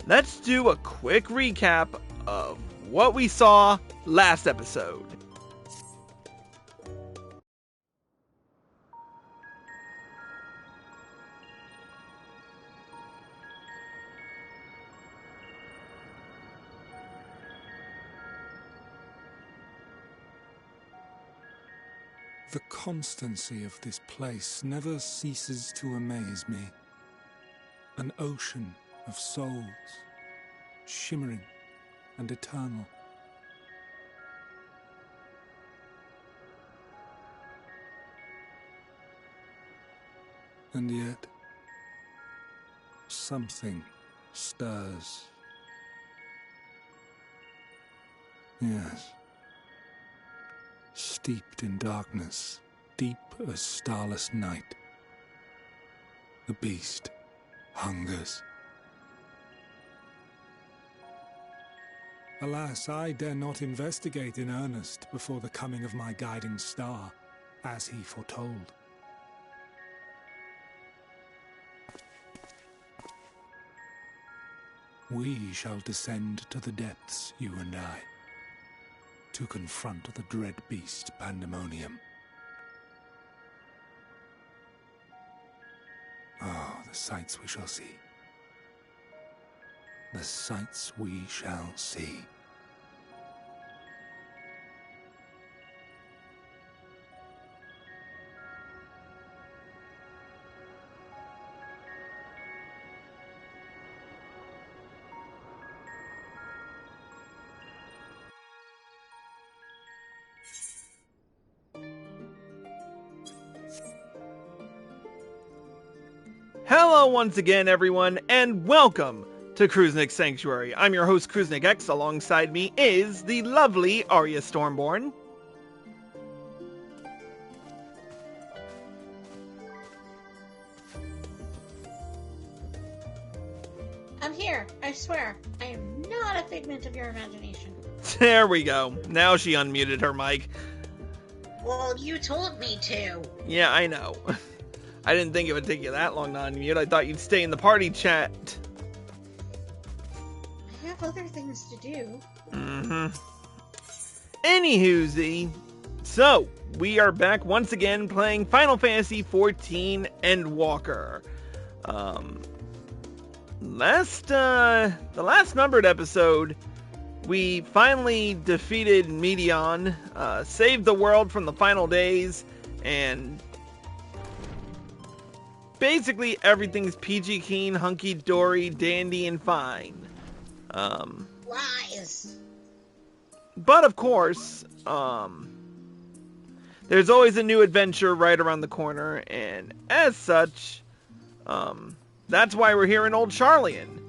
let's do a quick recap of what we saw last episode. The constancy of this place never ceases to amaze me. An ocean of souls, shimmering and eternal. And yet, something stirs. Yes. Steeped in darkness, deep as starless night. The beast hungers. Alas, I dare not investigate in earnest before the coming of my guiding star, as he foretold. We shall descend to the depths, you and I, to confront the dread beast Pandemonium. Oh, the sights we shall see. The sights we shall see. Hello once again, everyone, and welcome to Kruznik's Sanctuary. I'm your host, Kruznik X. Alongside me is the lovely Arya Stormborn. I'm here, I swear. I am not a figment of your imagination. There we go. Now she unmuted her mic. Well, you told me to. Yeah, I know. I didn't think it would take you that long to unmute. I thought you'd stay in the party chat. I have other things to do. Anywhoozy. So, we are back once again playing Final Fantasy XIV Endwalker. The last numbered episode, we finally defeated Medion, saved the world from the final days, and basically everything's peachy keen, hunky dory, dandy, and fine. Lies. But of course, there's always a new adventure right around the corner, and as such, that's why we're here in Old Sharlayan.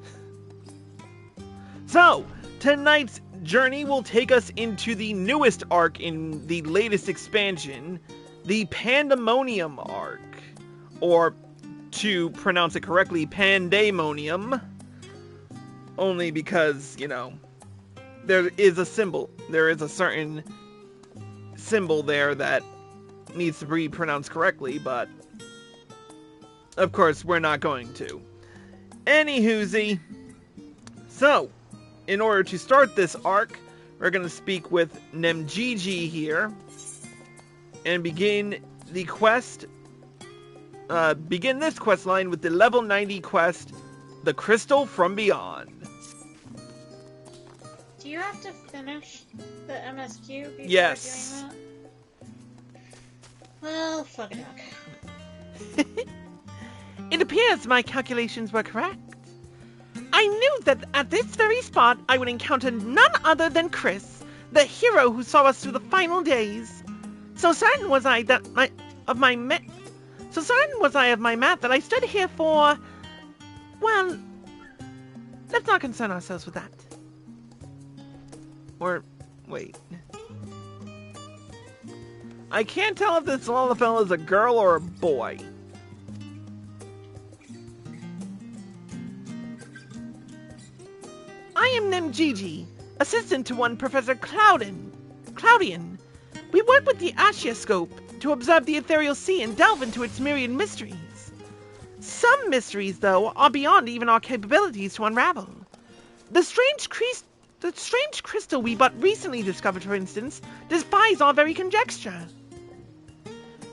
So, tonight's journey will take us into the newest arc in the latest expansion, the Pandemonium arc, or to pronounce it correctly, Pandemonium, only because, you know, there is a certain symbol there that needs to be pronounced correctly, but of course we're not going to. Anywhoozy, so, in order to start this arc, we're going to speak with Nemgigi here, and begin the quest. Begin this quest line with the level 90 quest, The Crystal from Beyond. Do you have to finish the MSQ before Yes. doing that? Well, fuck it. It appears my calculations were correct. I knew that at this very spot I would encounter none other than Chris, the hero who saw us through the final days. So certain was I of my math that I stood here for... Well, let's not concern ourselves with that. Or, wait. I can't tell if this Lalafell is a girl or a boy. I am Nemgigi, assistant to one Professor Cloudian. We work with the Ashiascope to observe the ethereal sea and delve into its myriad mysteries. Some mysteries, though, are beyond even our capabilities to unravel. The strange crystal we but recently discovered, for instance, defies our very conjecture.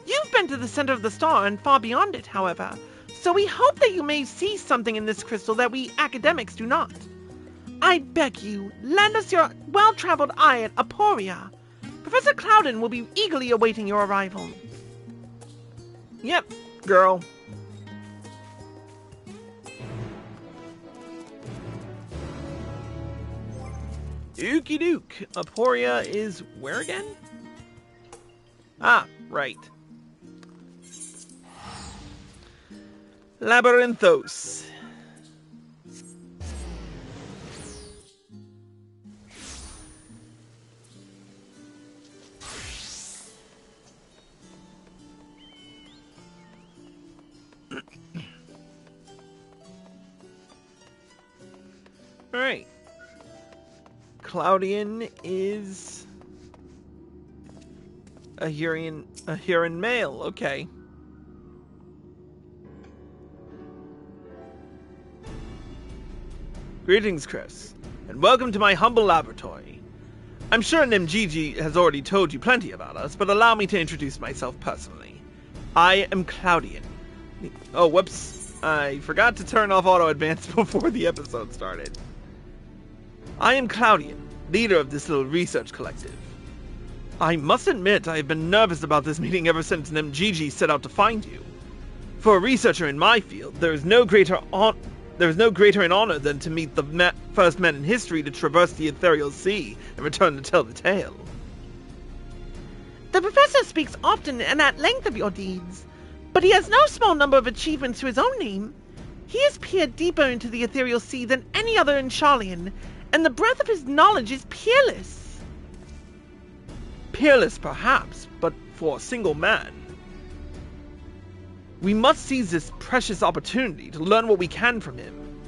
You've been to the center of the star and far beyond it, however, so we hope that you may see something in this crystal that we academics do not. I beg you, lend us your well-traveled eye at Aporia. Professor Clouden will be eagerly awaiting your arrival. Yep, girl. Ookie doke. Aporia is where again? Ah, right. Labyrinthos. Alright. Cloudian is a Huron male, okay. Greetings, Chris, and welcome to my humble laboratory. I'm sure Nemgigi has already told you plenty about us, but allow me to introduce myself personally. I am Cloudian. Oh, whoops. I forgot to turn off auto advance before the episode started. I am Cloudian, leader of this little research collective. I must admit I have been nervous about this meeting ever since Nemgigi set out to find you. For a researcher in my field, there is no greater in honor than to meet the first men in history to traverse the ethereal sea and return to tell the tale. The professor speaks often and at length of your deeds, but he has no small number of achievements to his own name. He has peered deeper into the ethereal sea than any other in Sharlayan, and the breadth of his knowledge is peerless. Peerless, perhaps, but for a single man. We must seize this precious opportunity to learn what we can from him,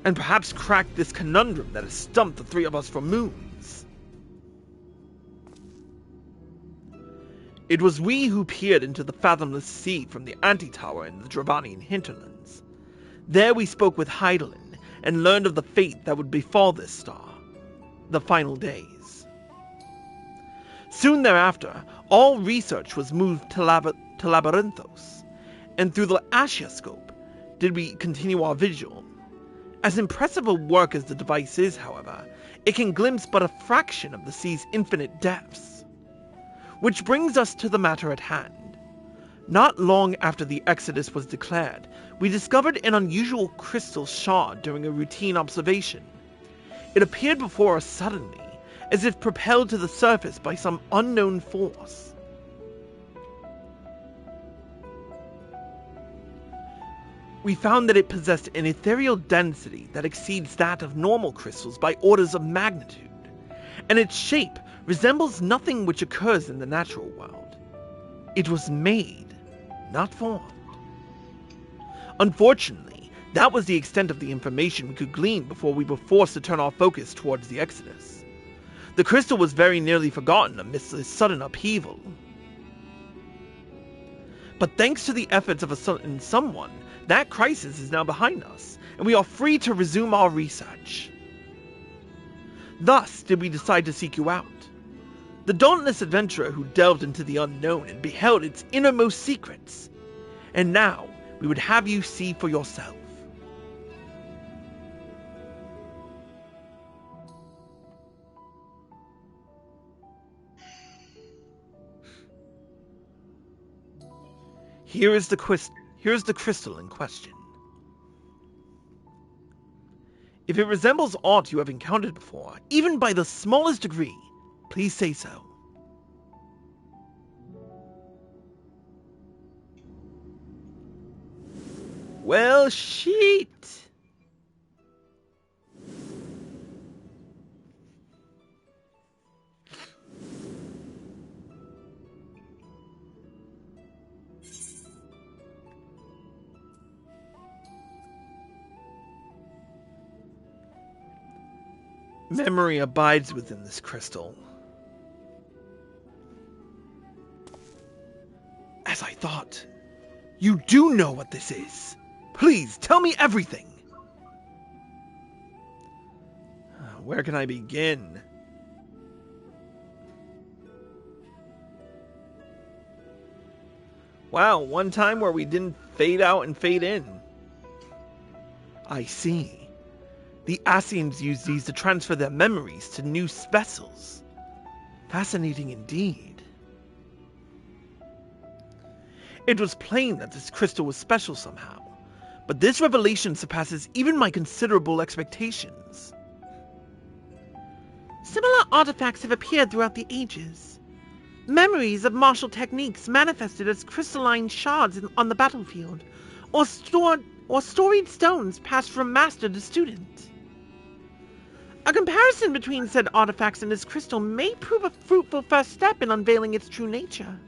and perhaps crack this conundrum that has stumped the three of us for moons. It was we who peered into the fathomless sea from the Antitower in the Dravanian hinterlands. There we spoke with Heidelin and learned of the fate that would befall this star, the final days. Soon thereafter, all research was moved to Labyrinthos, and through the Ashioscope did we continue our vigil. As impressive a work as the device is, however, it can glimpse but a fraction of the sea's infinite depths. Which brings us to the matter at hand. Not long after the Exodus was declared, we discovered an unusual crystal shard during a routine observation. It appeared before us suddenly, as if propelled to the surface by some unknown force. We found that it possessed an ethereal density that exceeds that of normal crystals by orders of magnitude, and its shape resembles nothing which occurs in the natural world. It was made, not formed. Unfortunately, that was the extent of the information we could glean before we were forced to turn our focus towards the Exodus. The crystal was very nearly forgotten amidst this sudden upheaval. But thanks to the efforts of a certain someone, that crisis is now behind us, and we are free to resume our research. Thus did we decide to seek you out. The dauntless adventurer who delved into the unknown and beheld its innermost secrets. And now, we would have you see for yourself. Here is the crystal in question. If it resembles aught you have encountered before, even by the smallest degree, please say so. Well, shit. Memory abides within this crystal. As I thought, you do know what this is. Please, tell me everything. Where can I begin? Wow, one time where we didn't fade out and fade in. I see. The Asians used these to transfer their memories to new vessels. Fascinating indeed. It was plain that this crystal was special somehow, but this revelation surpasses even my considerable expectations. Similar artifacts have appeared throughout the ages. Memories of martial techniques manifested as crystalline shards on the battlefield, or storied stones passed from master to student. A comparison between said artifacts and this crystal may prove a fruitful first step in unveiling its true nature.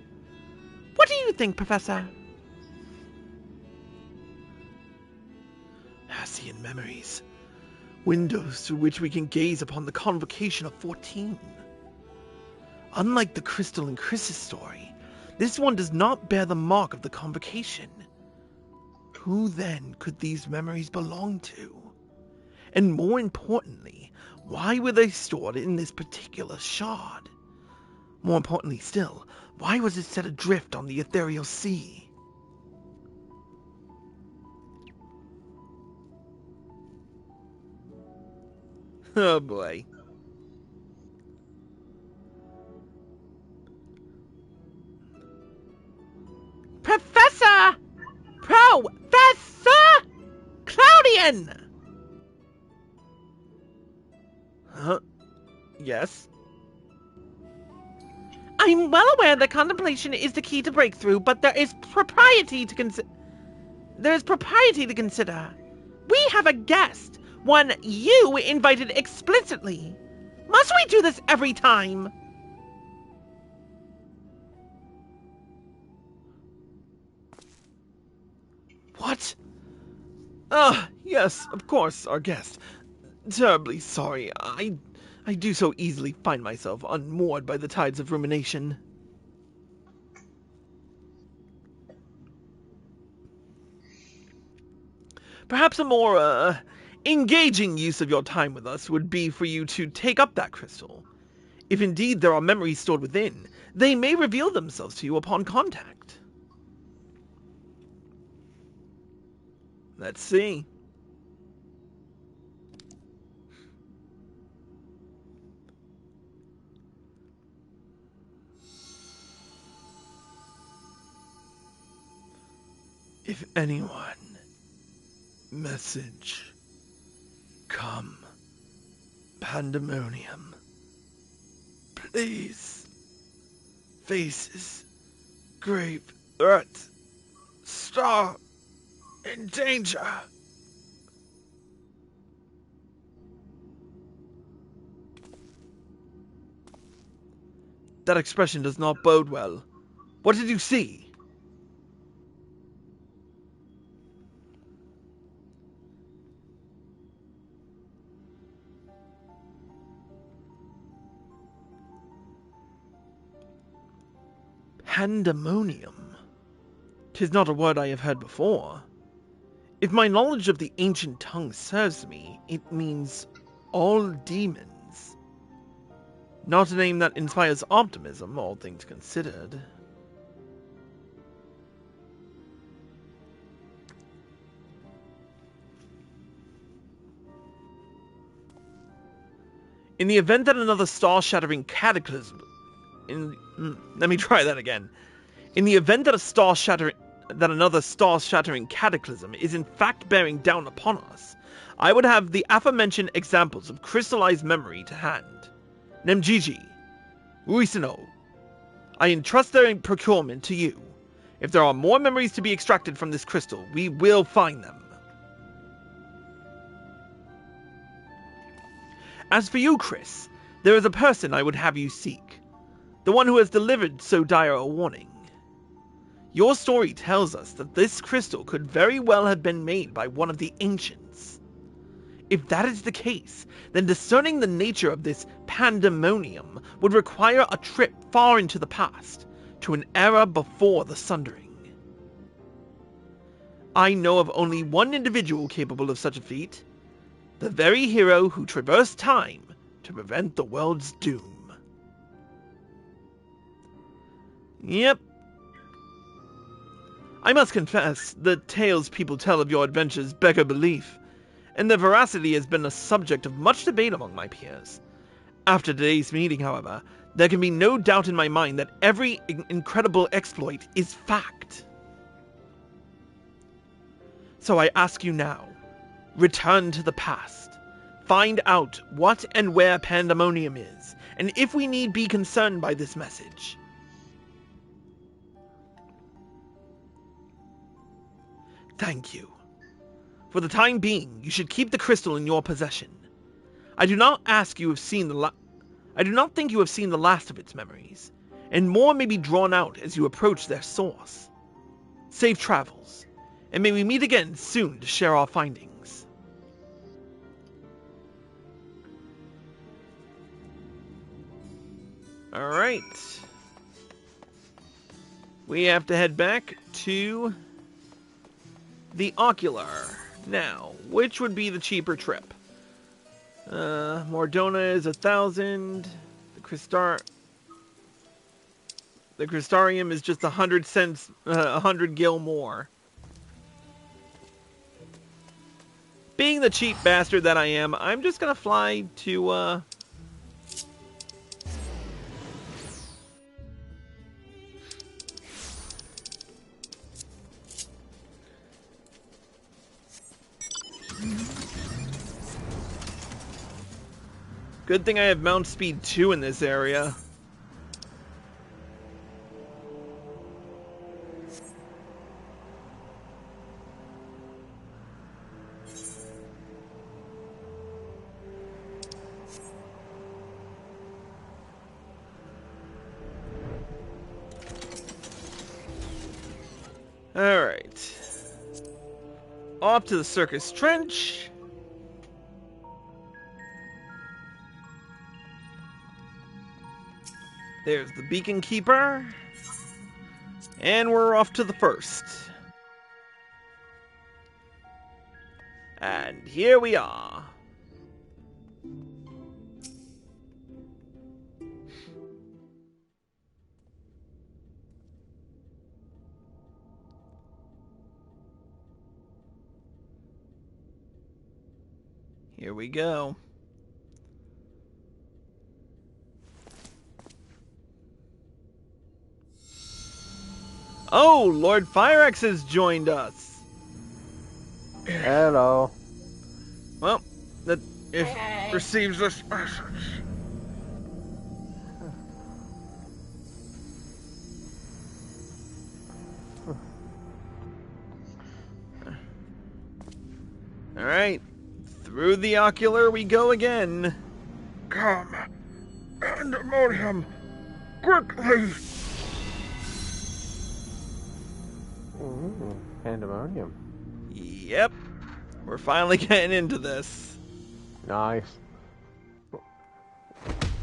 What do you think, Professor? Asian memories. Windows through which we can gaze upon the convocation of 14. Unlike the crystal in Chris's story, this one does not bear the mark of the convocation. Who then could these memories belong to? And more importantly, why were they stored in this particular shard? More importantly still, why was it set adrift on the ethereal sea? Oh boy. Professor! Professor Cloudian! Huh? Yes? I'm well aware that contemplation is the key to breakthrough, but there is propriety to consider. We have a guest, one you invited explicitly. Must we do this every time? What? Yes, of course, our guest. Terribly sorry. I do so easily find myself unmoored by the tides of rumination. Perhaps a more, engaging use of your time with us would be for you to take up that crystal. If indeed there are memories stored within, they may reveal themselves to you upon contact. Let's see. If anyone, message, come, pandemonium, please, faces, grave threat, star, in danger. That expression does not bode well. What did you see? Pandemonium. 'Tis not a word I have heard before. If my knowledge of the ancient tongue serves me, it means all demons. Not a name that inspires optimism, all things considered. In the event that another star-shattering cataclysm... let me try that again. In the event that another star-shattering cataclysm is in fact bearing down upon us, I would have the aforementioned examples of crystallized memory to hand. Nemjiji, Uisino, I entrust their procurement to you. If there are more memories to be extracted from this crystal, we will find them. As for you, Chris, there is a person I would have you seek. The one who has delivered so dire a warning. Your story tells us that this crystal could very well have been made by one of the ancients. If that is the case, then discerning the nature of this pandemonium would require a trip far into the past, to an era before the Sundering. I know of only one individual capable of such a feat. The very hero who traversed time to prevent the world's doom. Yep. I must confess, the tales people tell of your adventures beggar belief, and their veracity has been a subject of much debate among my peers. After today's meeting, however, there can be no doubt in my mind that every incredible exploit is fact. So I ask you now, return to the past. Find out what and where Pandemonium is, and if we need be concerned by this message. Thank you. For the time being, you should keep the crystal in your possession. I do not think you have seen the last of its memories, and more may be drawn out as you approach their source. Safe travels, and may we meet again soon to share our findings. Alright. We have to head back to the Ocular. Now, which would be the cheaper trip? Mordona is 1,000. The Crystarium is just 100 cents, 100 gil more. Being the cheap bastard that I am, I'm just gonna fly to, Good thing I have Mount Speed 2 in this area. Alright. Off to the Circus Trench. There's the Beacon Keeper. And we're off to the first. And here we are. Here we go. Oh, Lord Firex has joined us. Hello. Well, that receives this message. All right, through the Ocular we go again. Come, Pandemonium, quickly. Pandemonium. Yep. We're finally getting into this. Nice.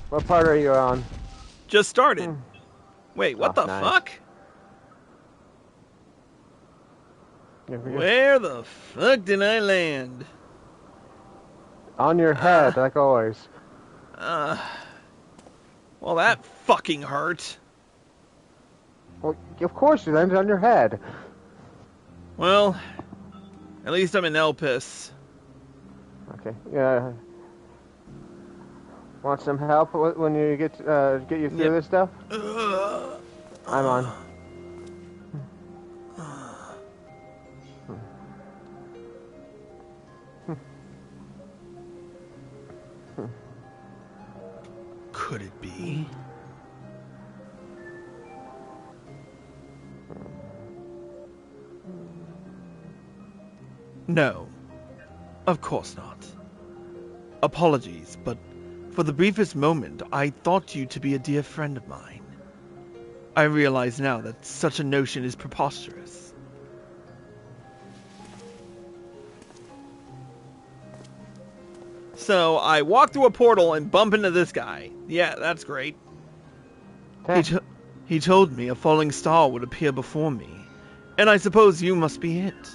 What part are you on? Just started. Wait, what the nice. fuck? Where the fuck did I land? On your head, like always. Well, that fucking hurt. Well, of course you landed on your head. Well, at least I'm in Elpis. Okay. Yeah. Want some help when you get you through this stuff? I'm on. Could it be? No, of course not. Apologies, but for the briefest moment, I thought you to be a dear friend of mine. I realize now that such a notion is preposterous. So, I walk through a portal and bump into this guy. Yeah, that's great. He told me a falling star would appear before me, and I suppose you must be it.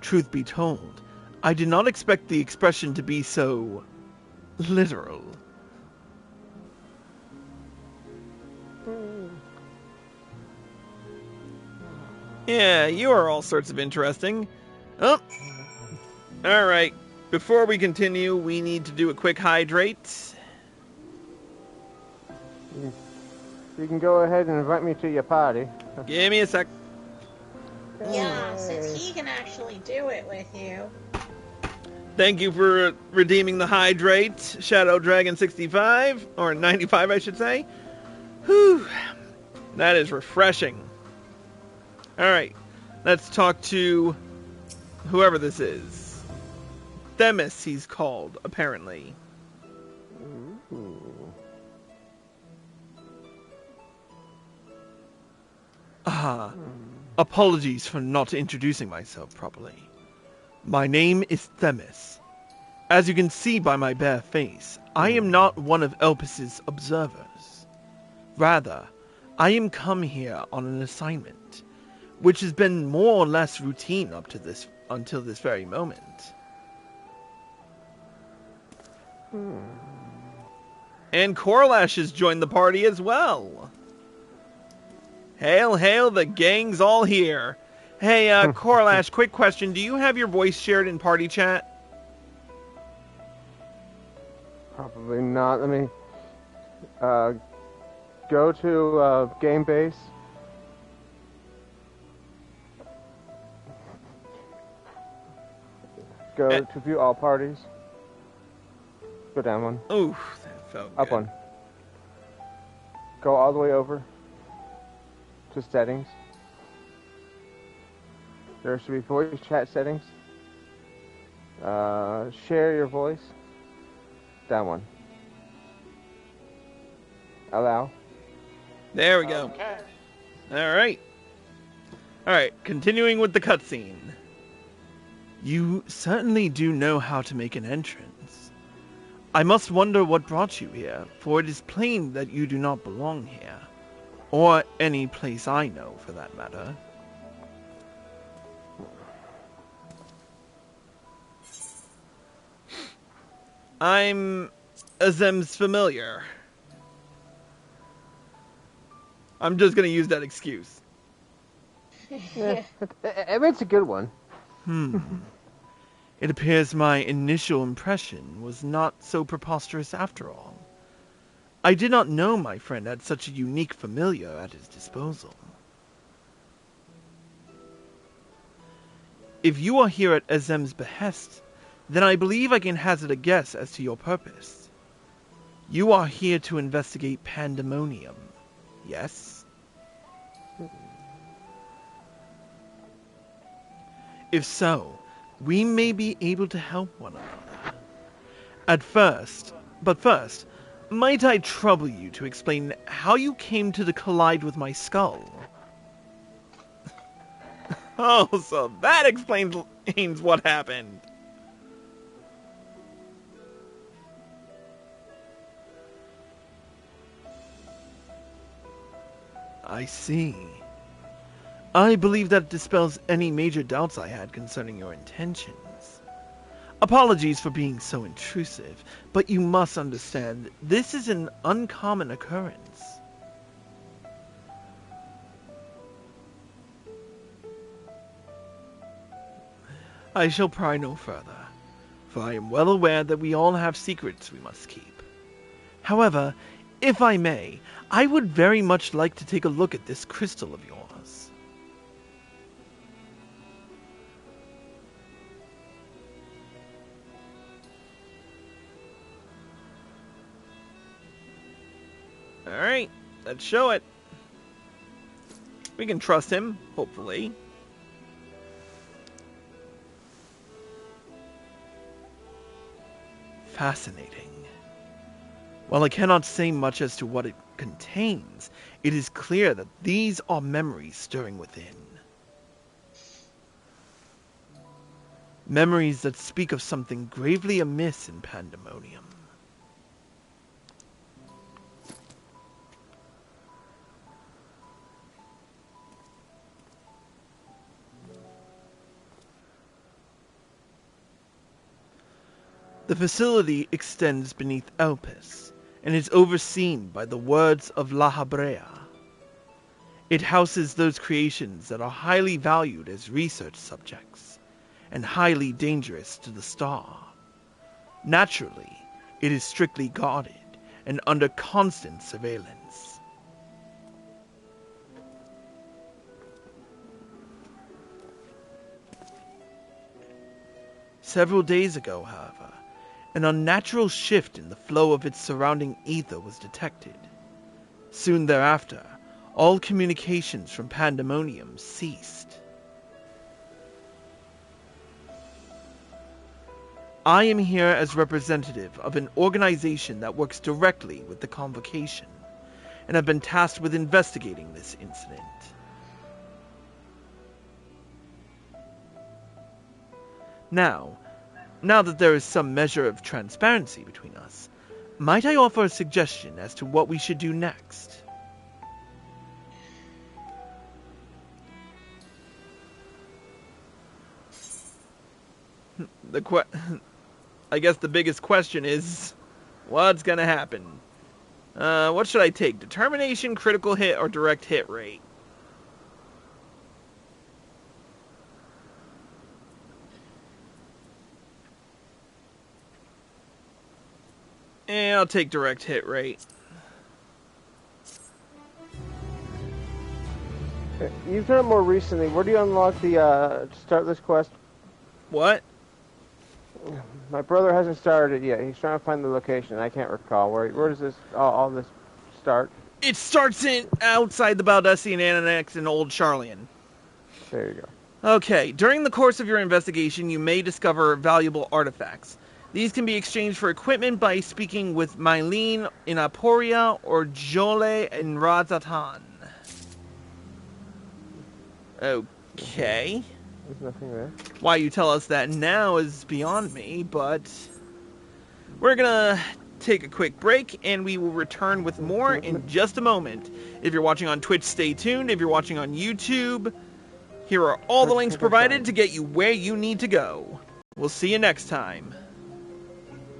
Truth be told, I did not expect the expression to be so literal. Yeah, you are all sorts of interesting. Oh, alright. Before we continue, we need to do a quick hydrate. You can go ahead and invite me to your party. Give me a sec. Yeah, since he can actually do it with you. Thank you for redeeming the hydrate, Shadow Dragon 65, or 95 I should say. Whew, that is refreshing. Alright, let's talk to whoever this is. Themis, he's called, apparently. Apologies for not introducing myself properly. My name is Themis. As you can see by my bare face, I am not one of Elpis's observers. Rather, I am come here on an assignment, which has been more or less routine until this very moment. And Corlash has joined the party as well. Hail, hail, the gang's all here. Hey, Corlash, quick question. Do you have your voice shared in party chat? Probably not. Let me go to game base. Go to view all parties. Go down one. Ooh, that felt Up good. one. Go all the way over to settings. There should be voice chat settings. Share your voice. Down one. Allow. There we go. Okay. Alright. Alright, continuing with the cutscene. You certainly do know how to make an entrance. I must wonder what brought you here, for it is plain that you do not belong here. Or any place I know, for that matter. I'm Azem's familiar. I'm just gonna use that excuse. It's a good one. It appears my initial impression was not so preposterous after all. I did not know my friend had such a unique familiar at his disposal. If you are here at Azem's behest, then I believe I can hazard a guess as to your purpose. You are here to investigate Pandemonium, yes? If so, we may be able to help one another. But first, might I trouble you to explain how you came to collide with my skull? Oh, so that explains what happened. I see. I believe that dispels any major doubts I had concerning your intentions. Apologies for being so intrusive, but you must understand, this is an uncommon occurrence. I shall pry no further, for I am well aware that we all have secrets we must keep. However, if I may, I would very much like to take a look at this crystal of yours. Alright, let's show it. We can trust him, hopefully. Fascinating. While I cannot say much as to what it contains, it is clear that these are memories stirring within. Memories that speak of something gravely amiss in Pandemonium. The facility extends beneath Elpis and is overseen by the words of La Habrea. It houses those creations that are highly valued as research subjects and highly dangerous to the star. Naturally, it is strictly guarded and under constant surveillance. Several days ago, however, an unnatural shift in the flow of its surrounding ether was detected. Soon thereafter, all communications from Pandemonium ceased. I am here as representative of an organization that works directly with the Convocation, and have been tasked with investigating this incident. Now that there is some measure of transparency between us, might I offer a suggestion as to what we should do next? I guess the biggest question is, what's gonna happen? What should I take? Determination, critical hit, or direct hit rate? I'll take direct hit rate. You've done it more recently. Where do you unlock the start this quest? What? My brother hasn't started it yet. He's trying to find the location. I can't recall. Where does this all this start? It starts outside the Baldessian Annex in Old Sharlayan. There you go. Okay, during the course of your investigation, you may discover valuable artifacts. These can be exchanged for equipment by speaking with Mylene in Aporia or Jole in Razatan. Okay. There's nothing there. Why you tell us that now is beyond me, but we're gonna take a quick break and we will return with more in just a moment. If you're watching on Twitch, stay tuned. If you're watching on YouTube, here are all the links provided to get you where you need to go. We'll see you next time.